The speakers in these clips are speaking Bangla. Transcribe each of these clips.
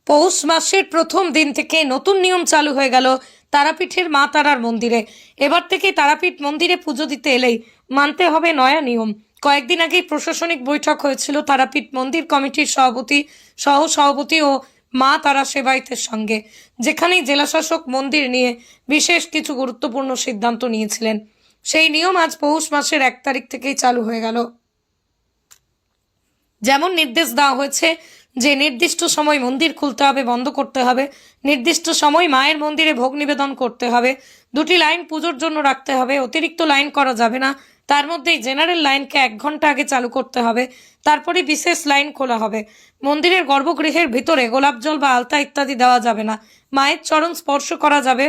পৌষ মাসের প্রথম দিন থেকে নতুন নিয়ম চালু হয়ে গেল তারাপীঠের মা তারার মন্দিরে। এবার থেকে তারাপীঠ মন্দিরে পুজো দিতে এলেই মানতে হবে নয়া নিয়ম। কয়েকদিন আগেই প্রশাসনিক বৈঠক হয়েছিল তারাপীঠ মন্দির কমিটির সভাপতি, সহ সভাপতি ও মা তারা সেবায়েতের সঙ্গে, যেখানেই জেলাশাসক মন্দির নিয়ে বিশেষ কিছু গুরুত্বপূর্ণ সিদ্ধান্ত নিয়েছিলেন। সেই নিয়ম আজ পৌষ মাসের 1 তারিখ থেকেই চালু হয়ে গেল। যেমন নির্দেশ দেওয়া হয়েছে যে নির্দিষ্ট সময় মন্দির খুলতে হবে, বন্ধ করতে হবে, নির্দিষ্ট সময় মায়ের মন্দিরে ভোগ নিবেদন করতে হবে, 2টি লাইন পুজোর জন্য রাখতে হবে, অতিরিক্ত লাইন করা যাবে না, তার মধ্যেই জেনারেল লাইনকে 1 ঘন্টা আগে চালু করতে হবে, তারপরে বিশেষ লাইন খোলা হবে। মন্দিরের গর্ভগৃহের ভিতরে গোলাপ জল বা আলতা ইত্যাদি দেওয়া যাবে না, মায়ের চরণ স্পর্শ করা যাবে,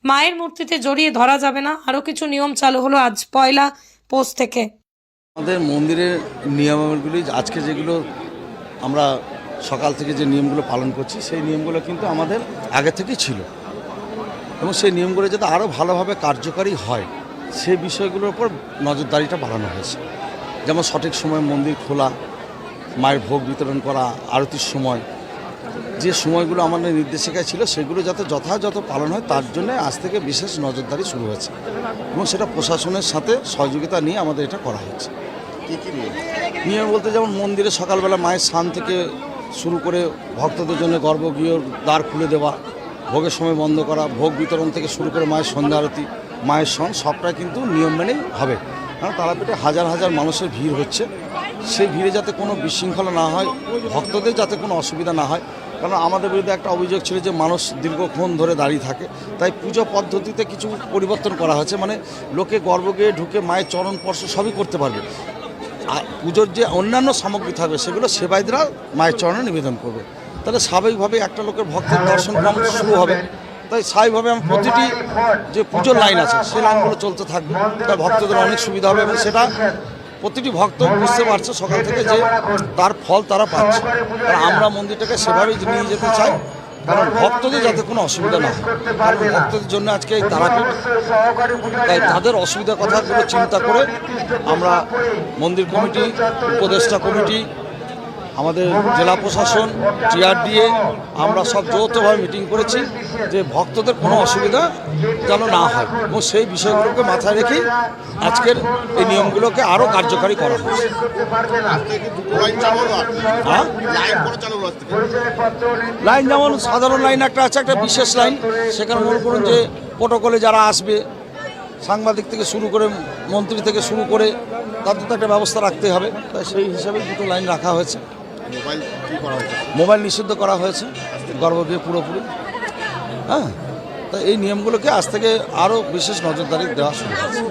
মায়ের মূর্তিতে জড়িয়ে ধরা যাবে না। আরও কিছু নিয়ম চালু হলো আজ 1 পৌষ থেকে। আমাদের মন্দিরের নিয়মাবলীগুলি আজকে যেগুলো আমরা সকাল থেকে যে নিয়মগুলো পালন করছি, সেই নিয়মগুলো কিন্তু আমাদের আগে থেকেই ছিল এবং সেই নিয়মগুলো যাতে আরও ভালোভাবে কার্যকারী হয় সেই বিষয়গুলোর উপর নজরদারিটা বাড়ানো হয়েছে। যেমন সঠিক সময় মন্দির খোলা, মায়ের ভোগ বিতরণ করা, আরতির সময়, যে সময়গুলো আমাদের নির্দেশিকায় ছিল সেগুলো যাতে যথাযথ পালন হয় তার জন্য আজ থেকে বিশেষ নজরদারি শুরু হয়েছে এবং সেটা প্রশাসনের সাথে সহযোগিতা নিয়ে আমাদের এটা করা হচ্ছে। কী কী নিয়ম? নিয়ম বলতে যেমন মন্দিরে সকালবেলা মায়ের স্নান থেকে শুরু করে ভক্তদের জন্য গর্ভগৃহর দ্বার খুলে দেওয়া, ভোগের সময় বন্ধ করা, ভোগ বিতরণ থেকে শুরু করে মায়ের সন্ধ্যা আরতি, মায়ের সন, সবটা কিন্তু নিয়ম মেনেই হবে। কারণ তারাপীঠে হাজার হাজার মানুষের ভিড় হচ্ছে, সেই ভিড়ে যাতে কোনো বিশৃঙ্খলা না হয়, ভক্তদের যাতে কোনো অসুবিধা না হয়। কারণ আমাদের বিরুদ্ধে একটা অভিযোগ ছিল যে মানুষ দীর্ঘক্ষণ ধরে দাঁড়িয়ে থাকে, তাই পুজো পদ্ধতিতে কিছু পরিবর্তন করা হয়েছে। মানে লোকে গর্ভগৃহে ঢুকে মায়ের চরণ স্পর্শ সবই করতে পারবে, আর পুজোর যে অন্যান্য সামগ্রী থাকবে সেগুলো সেবায়েতরা মায়ের চরণে নিবেদন করবে। তাহলে স্বাভাবিকভাবে একটা লোকের ভক্তের দর্শন ক্রম শুরু হবে। তাই স্বাভাবিকভাবে আমি প্রতিটি যে পুজোর লাইন আছে সেই লাইনগুলো চলতে থাকবে, তাই ভক্তদের অনেক সুবিধা হবে এবং সেটা প্রতিটি ভক্ত বুঝতে পারছে সকাল থেকে যে তার ফল তারা পাচ্ছে। কারণ আমরা মন্দিরটাকে সেভাবেই নিয়ে যেতে চাই, কারণ ভক্তদের যাতে কোনো অসুবিধা না হয়। কারণ ভক্তদের জন্য আজকে এই তারাপীঠ, তাই তাদের অসুবিধার কথাগুলো চিন্তা করে আমরা মন্দির কমিটি, উপদেষ্টা কমিটি, আমাদের জেলা প্রশাসন, টিআরডিএ, আমরা সব যৌথভাবে মিটিং করেছি যে ভক্তদের কোনো অসুবিধা যেন না হয় এবং সেই বিষয়গুলোকে মাথায় রেখেই আজকের এই নিয়মগুলোকে আরও কার্যকারী করা হচ্ছে। হ্যাঁ, লাইন যেমন সাধারণ লাইন একটা আছে, একটা বিশেষ লাইন, সেখানে মনে করুন যে প্রোটোকলে যারা আসবে, সাংবাদিক থেকে শুরু করে মন্ত্রী থেকে শুরু করে তাদের তো একটা ব্যবস্থা রাখতে হবে, তাই সেই হিসাবে 2টো লাইন রাখা হয়েছে। মোবাইল নিষিদ্ধ করা হয়েছে গর্ভগৃহে পুরোপুরি। হ্যাঁ, তাই এই নিয়মগুলোকে আজ থেকে আরও বিশেষ নজরদারি দেওয়া শুরু হয়েছে।